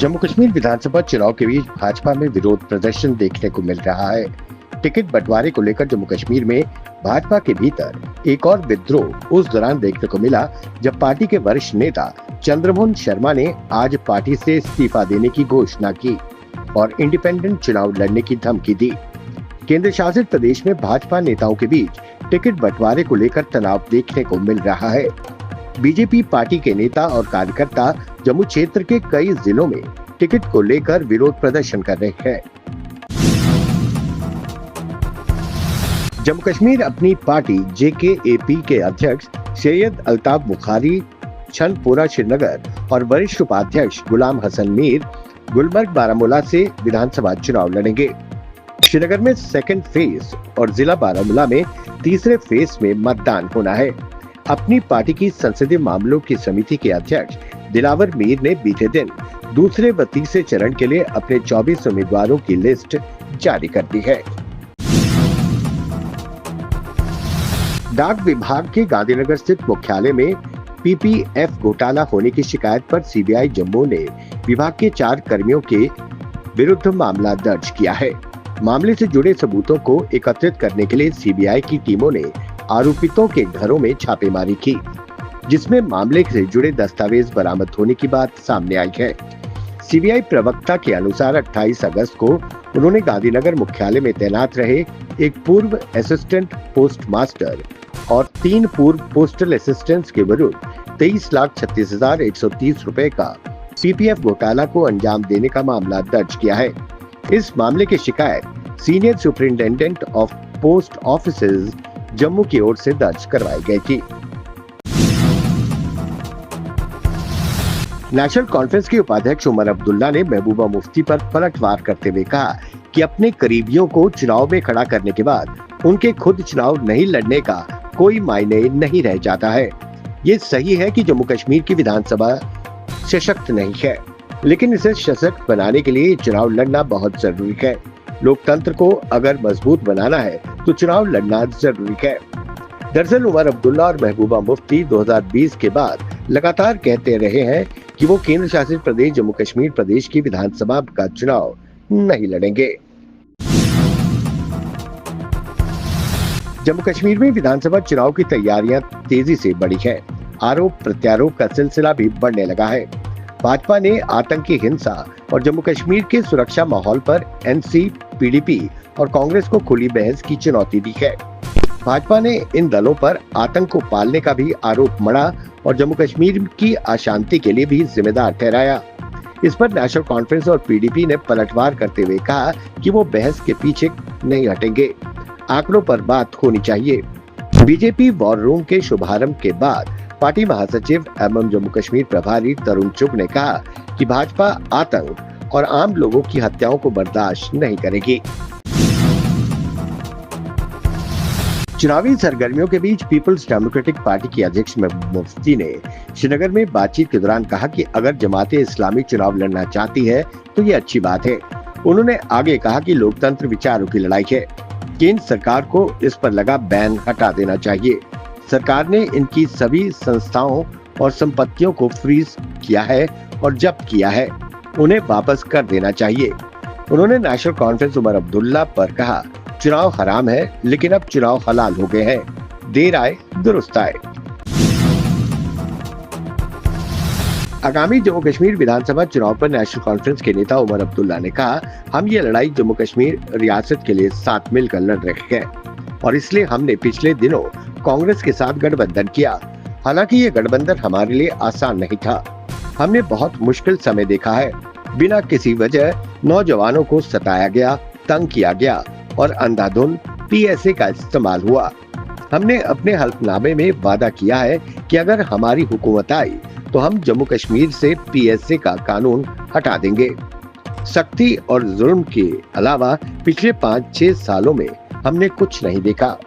जम्मू कश्मीर विधानसभा चुनाव के बीच भाजपा में विरोध प्रदर्शन देखने को मिल रहा है। टिकट बंटवारे को लेकर जम्मू कश्मीर में भाजपा के भीतर एक और विद्रोह उस दौरान देखने को मिला जब पार्टी के वरिष्ठ नेता चंद्रमोहन शर्मा ने आज पार्टी से इस्तीफा देने की घोषणा की और इंडिपेंडेंट चुनाव लड़ने की धमकी दी। केंद्र शासित प्रदेश में भाजपा नेताओं के बीच टिकट बंटवारे को लेकर तनाव देखने को मिल रहा है। बीजेपी पार्टी के नेता और कार्यकर्ता जम्मू क्षेत्र के कई जिलों में टिकट को लेकर विरोध प्रदर्शन कर रहे हैं। जम्मू कश्मीर अपनी पार्टी JKAP के अध्यक्ष सैयद अल्ताफ बुखारी छनपोरा श्रीनगर और वरिष्ठ उपाध्यक्ष गुलाम हसन मीर गुलमर्ग बारामूला से विधानसभा चुनाव लड़ेंगे। श्रीनगर में सेकंड फेज और जिला बारामूला में तीसरे फेज में मतदान होना है। अपनी पार्टी की संसदीय मामलों की समिति के अध्यक्ष दिलावर मीर ने बीते दिन दूसरे व तीसरे चरण के लिए अपने 24 उम्मीदवारों की लिस्ट जारी कर दी है। डाक विभाग के गांधीनगर स्थित मुख्यालय में PPF घोटाला होने की शिकायत पर CBI जम्मू ने विभाग के 4 कर्मियों के विरुद्ध मामला दर्ज किया है। मामले से जुड़े सबूतों को एकत्रित करने के लिए CBI की टीमों ने आरोपितों के घरों में छापेमारी की, जिसमें मामले से जुड़े दस्तावेज बरामद होने की बात सामने आई है। CBI प्रवक्ता के अनुसार 28 अगस्त को उन्होंने गांधीनगर मुख्यालय में तैनात रहे एक पूर्व असिस्टेंट पोस्ट मास्टर और 3 पूर्व पोस्टल असिस्टेंट्स के विरुद्ध 23,36,130 रुपए का PPF घोटाला को अंजाम देने का मामला दर्ज किया है। इस मामले की शिकायत senior superintendent of post offices Jammu की ओर से दर्ज करवाई गई थी। नेशनल कॉन्फ्रेंस के उपाध्यक्ष उमर अब्दुल्ला ने महबूबा मुफ्ती पर पलटवार करते हुए कहा कि अपने करीबियों को चुनाव में खड़ा करने के बाद उनके खुद चुनाव नहीं लड़ने का कोई मायने नहीं रह जाता है। ये सही है कि जम्मू कश्मीर की विधानसभा सशक्त नहीं है, लेकिन इसे सशक्त बनाने के लिए चुनाव लड़ना बहुत जरूरी है। लोकतंत्र को अगर मजबूत बनाना है तो चुनाव लड़ना जरूरी है। दरअसल उमर अब्दुल्ला और महबूबा मुफ्ती 2020 के बाद लगातार कहते रहे हैं कि वो केंद्र शासित प्रदेश जम्मू कश्मीर प्रदेश की विधानसभा का चुनाव नहीं लड़ेंगे। जम्मू कश्मीर में विधानसभा चुनाव की तैयारियां तेजी से बढ़ी है। आरोप प्रत्यारोप का सिलसिला भी बढ़ने लगा है। भाजपा ने आतंकी हिंसा और जम्मू कश्मीर के सुरक्षा माहौल पर NC, PDP और कांग्रेस को खुली बहस की चुनौती दी है। भाजपा ने इन दलों पर आतंक को पालने का भी आरोप मढ़ा और जम्मू कश्मीर की अशांति के लिए भी जिम्मेदार ठहराया। इस पर नेशनल कॉन्फ्रेंस और PDP ने पलटवार करते हुए कहा कि वो बहस के पीछे नहीं हटेंगे, आंकड़ों पर बात होनी चाहिए। बीजेपी वॉर रूम के शुभारंभ के बाद पार्टी महासचिव एवं जम्मू कश्मीर प्रभारी तरुण चुग ने कहा कि भाजपा आतंक और आम लोगों की हत्याओं को बर्दाश्त नहीं करेगी। चुनावी सरगर्मियों के बीच पीपल्स डेमोक्रेटिक पार्टी की अध्यक्ष महबूबा मुफ्ती ने श्रीनगर में बातचीत के दौरान कहा कि अगर जमाते इस्लामी चुनाव लड़ना चाहती है तो ये अच्छी बात है। उन्होंने आगे कहा कि लोकतंत्र विचारों की लड़ाई है। केंद्र सरकार को इस पर लगा बैन हटा देना चाहिए। सरकार ने इनकी सभी संस्थाओं और संपत्तियों को फ्रीज किया है और जब्त किया है, उन्हें वापस कर देना चाहिए। उन्होंने नेशनल कॉन्फ्रेंस उमर अब्दुल्ला पर कहा, चुनाव हराम है लेकिन अब चुनाव हलाल हो गए हैं, देर आए दुरुस्त आए। आगामी जम्मू कश्मीर विधानसभा चुनाव पर नेशनल कॉन्फ्रेंस के नेता उमर अब्दुल्ला ने कहा, हम ये लड़ाई जम्मू कश्मीर रियासत के लिए साथ मिलकर लड़ रहे हैं और इसलिए हमने पिछले दिनों कांग्रेस के साथ गठबंधन किया। हालांकि ये गठबंधन हमारे लिए आसान नहीं था। हमने बहुत मुश्किल समय देखा है। बिना किसी वजह नौजवानों को सताया गया, तंग किया गया और अंधाधुंध PSA का इस्तेमाल हुआ। हमने अपने हल्फनामे में वादा किया है कि अगर हमारी हुकूमत आई तो हम जम्मू कश्मीर से PSA का कानून हटा देंगे। सख्ती और जुल्म के अलावा पिछले 5-6 सालों में हमने कुछ नहीं देखा।